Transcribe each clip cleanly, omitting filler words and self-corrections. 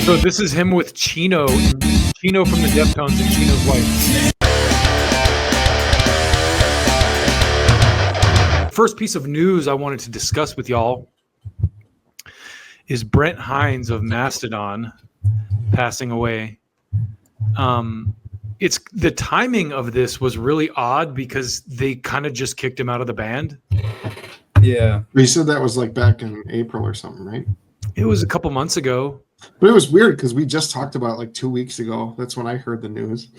So this is him with Chino from the Deftones and Chino's wife. First piece of news I wanted to discuss with y'all is Brent Hinds of Mastodon passing away. It's the timing of this was really odd because they kind of just kicked him out of the band. Yeah. You said that was like back in April or something, right? It was a couple months ago. But it was weird because we just talked about it like 2 weeks ago. That's when I heard the news.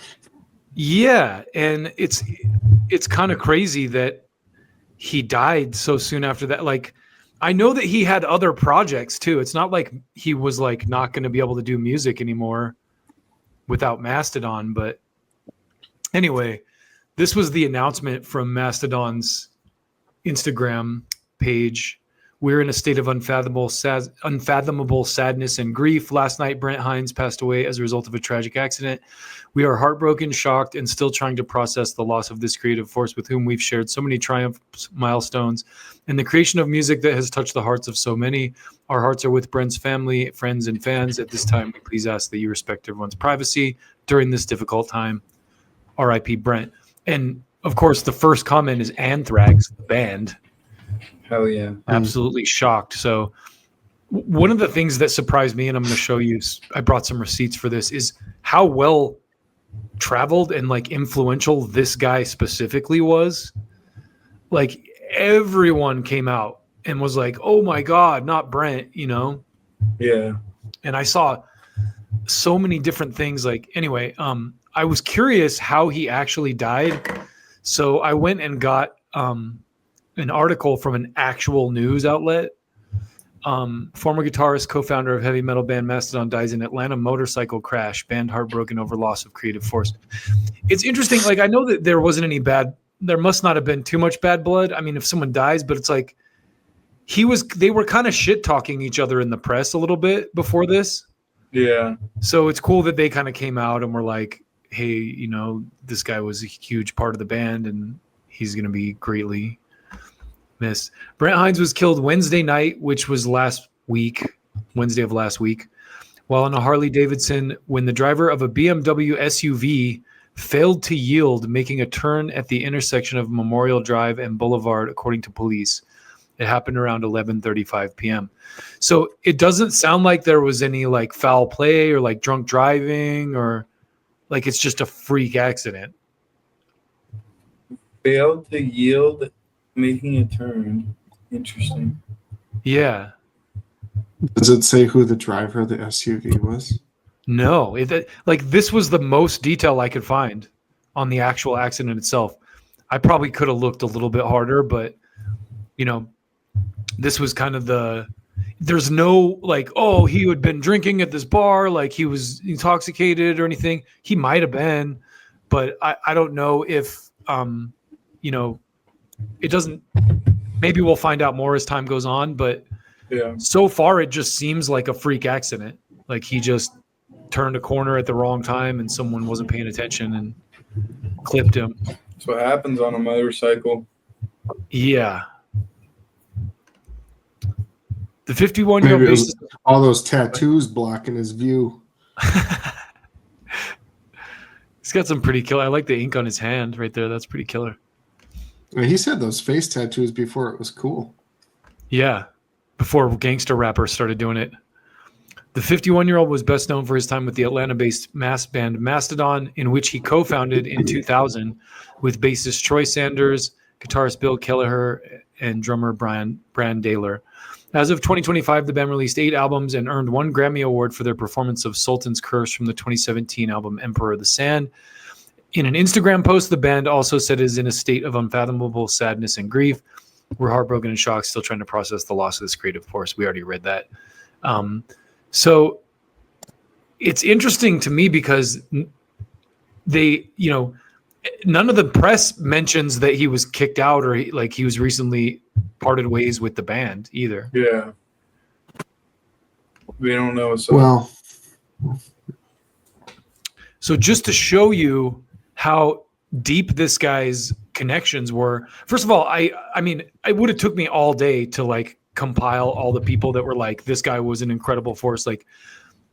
Yeah, and it's kind of crazy that he died so soon after that. Like, I know that he had other projects too. It's not like he was like not going to be able to do music anymore without Mastodon. But anyway, this was the announcement from Mastodon's Instagram page. We're in a state of unfathomable sadness and grief. Last night, Brent Hinds passed away as a result of a tragic accident. We are heartbroken, shocked, and still trying to process the loss of this creative force with whom we've shared so many triumphs, milestones, and the creation of music that has touched the hearts of so many. Our hearts are with Brent's family, friends, and fans. At this time, we please ask that you respect everyone's privacy during this difficult time. R.I.P. Brent. And, of course, the first comment is Anthrax, the band. Hell yeah. Absolutely shocked. So one of the things that surprised me, and I'm going to show you, I brought some receipts for this, is how well traveled and like influential this guy specifically was. Like everyone came out and was like, oh my God, not Brent, you know? Yeah. And I saw so many different things. Like, anyway, I was curious how he actually died. So I went and got, an article from an actual news outlet. Former guitarist, co-founder of heavy metal band Mastodon dies in Atlanta motorcycle crash. Band heartbroken over loss of creative force. It's interesting. Like, I know that there must not have been too much bad blood. I mean, if someone dies, but it's like they were kind of shit talking each other in the press a little bit before this. Yeah. So it's cool that they kind of came out and were like, hey, you know, this guy was a huge part of the band and he's going to be greatly missed. Brent Hinds was killed Wednesday night, which was Wednesday of last week, while on a Harley Davidson when the driver of a BMW SUV failed to yield, making a turn at the intersection of Memorial Drive and Boulevard, according to police. It happened around 11:35 p.m. So it doesn't sound like there was any like foul play or like drunk driving or like it's just a freak accident. Failed to yield, making a turn. Interesting. Yeah. Does it say who the driver of the SUV was? No. This was the most detail I could find on the actual accident itself. I probably could have looked a little bit harder, but, you know, this was kind of there's no like, oh, he had been drinking at this bar, like he was intoxicated or anything. He might have been, but I don't know if, you know, it doesn't, maybe we'll find out more as time goes on, but yeah, so far it just seems like a freak accident. Like he just turned a corner at the wrong time and someone wasn't paying attention and clipped him. That's what happens on a motorcycle. Yeah. The 51-year-old bassist, all those tattoos blocking his view. He's got some pretty killer. I like the ink on his hand right there. That's pretty killer. He said those face tattoos before it was cool. Yeah, before gangster rappers started doing it. The 51-year-old was best known for his time with the Atlanta-based mass band Mastodon, in which he co-founded in 2000 with bassist Troy Sanders, guitarist Bill Kelleher, and drummer Brand Daler. As of 2025, the band released 8 albums and earned 1 Grammy Award for their performance of Sultan's Curse from the 2017 album Emperor of the Sand. In an Instagram post, the band also said it is in a state of unfathomable sadness and grief. We're heartbroken and shocked, still trying to process the loss of this creative force. We already read that. So it's interesting to me because they, you know, none of the press mentions that he was kicked out or he was recently parted ways with the band either. Yeah. We don't know. Well, so just to show you how deep this guy's connections were, first of all, I mean, it would have took me all day to like compile all the people that were like, this guy was an incredible force. Like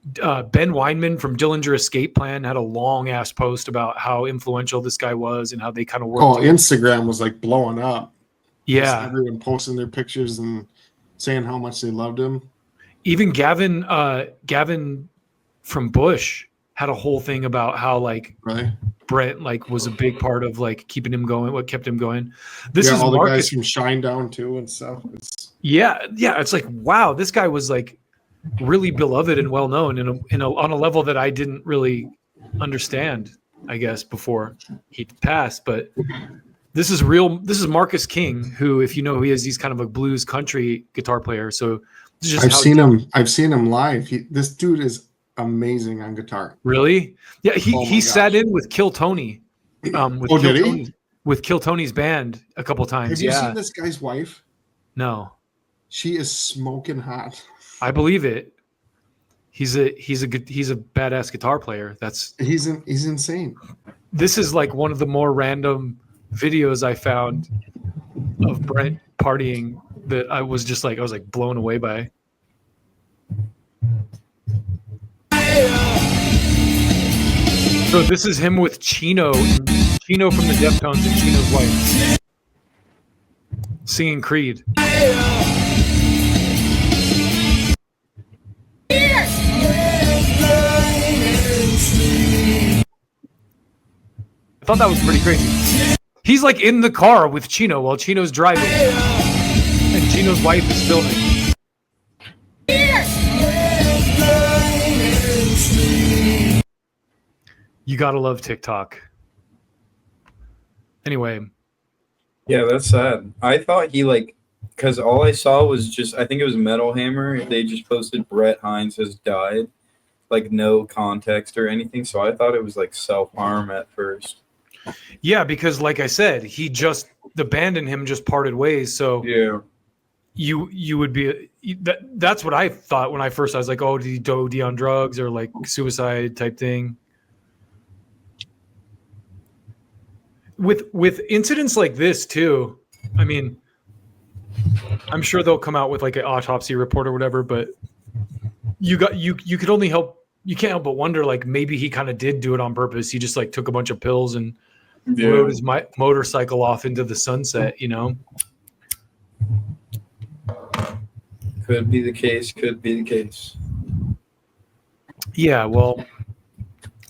Ben Weinman from Dillinger Escape Plan had a long ass post about how influential this guy was and how they kind of worked. Oh, Instagram was like blowing up. Just Yeah. everyone posting their pictures and saying how much they loved him. Even Gavin from Bush had a whole thing about how like Right. Brent like was a big part of like keeping him going, what kept him going. This is all the Marcus. guys from Shinedown too and stuff. Yeah. It's like, wow, this guy was like really beloved and well known on a level that I didn't really understand, I guess, before he passed. But this is real. This is Marcus King, who, if you know who he is, he's kind of a blues country guitar player. So this is just I've seen him live. This dude is amazing on guitar. Really? Yeah, he sat in with Kill Tony. With Kill Tony's band a couple times. Have you seen this guy's wife? No. She is smoking hot. I believe it. He's a badass guitar player. He's insane. This is like one of the more random videos I found of Brent partying that I was blown away by. So this is him with Chino from the Deftones and Chino's wife singing Creed. I thought that was pretty crazy. He's like in the car with Chino while Chino's driving, and Chino's wife is filming. You gotta love TikTok. Anyway. Yeah, that's sad. I thought because all I saw was just, I think it was Metal Hammer. They just posted Brent Hinds has died, like no context or anything. So I thought it was like self-harm at first. Yeah, because like I said, the band and him just parted ways. So yeah, you would be that's what I thought when I was like, oh, did he OD on drugs or like suicide type thing? With incidents like this too, I mean, I'm sure they'll come out with like an autopsy report or whatever, but you can't help but wonder, like maybe he kind of did do it on purpose. He just like took a bunch of pills and rode his motorcycle off into the sunset, you know? Could be the case. Yeah, well,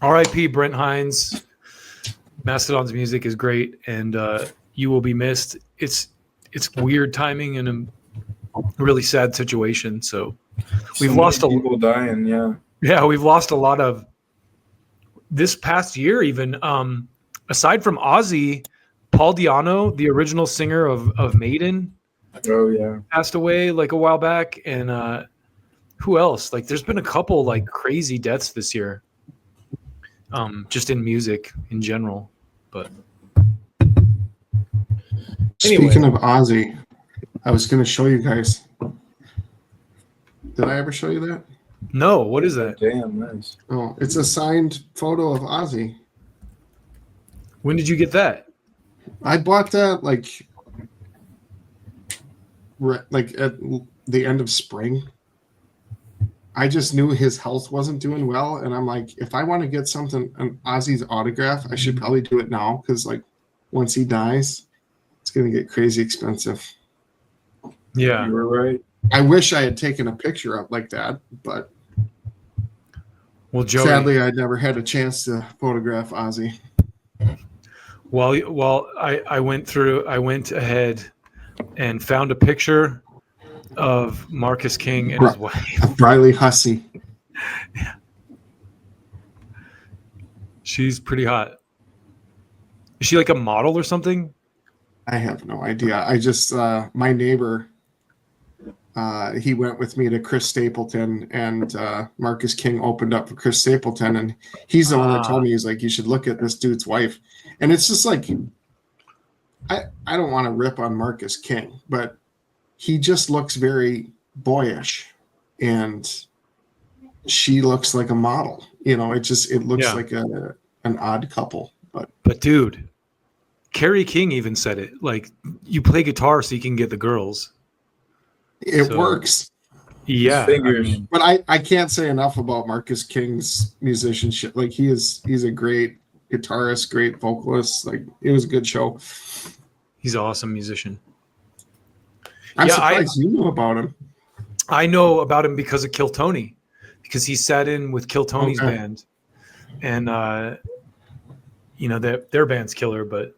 R.I.P. Brent Hinds. Mastodon's music is great, and you will be missed. It's weird timing and a really sad situation. So we've lost people dying. Yeah, we've lost a lot of this past year. Even aside from Ozzy, Paul Di'Anno, the original singer of Maiden, passed away like a while back, and who else? Like, there's been a couple like crazy deaths this year, just in music in general. But anyway. Speaking of Ozzy, I was going to show you guys. Did I ever show you that? No. What is that? Damn, nice. Oh, it's a signed photo of Ozzy. When did you get that? I bought that like at the end of spring. I just knew his health wasn't doing well, and I'm like, if I want to get an Ozzy's autograph, I should probably do it now, because like once he dies, it's gonna get crazy expensive. Yeah, you were right. I wish I had taken a picture up like that, but Joey, sadly, I never had a chance to photograph Ozzy. Well, I went ahead and found a picture of Marcus King and his wife, Riley Hussey. Yeah, she's pretty hot. Is she like a model or something? I have no idea. I just my neighbor, he went with me to Chris Stapleton, and Marcus King opened up for Chris Stapleton, and he's the one that told me, he's like, you should look at this dude's wife. And it's just like, I don't want to rip on Marcus King, but he just looks very boyish, and she looks like a model. You know, it looks like an odd couple. But dude, Carrie King even said it. Like, you play guitar so you can get the girls. It works. Yeah, fingers. But I can't say enough about Marcus King's musicianship. Like he's a great guitarist, great vocalist. Like it was a good show. he's an awesome musician. I'm Yeah, surprised you knew about him. I know about him because of Kill Tony, because he sat in with Kill Tony's Okay. band, and you know their band's killer, but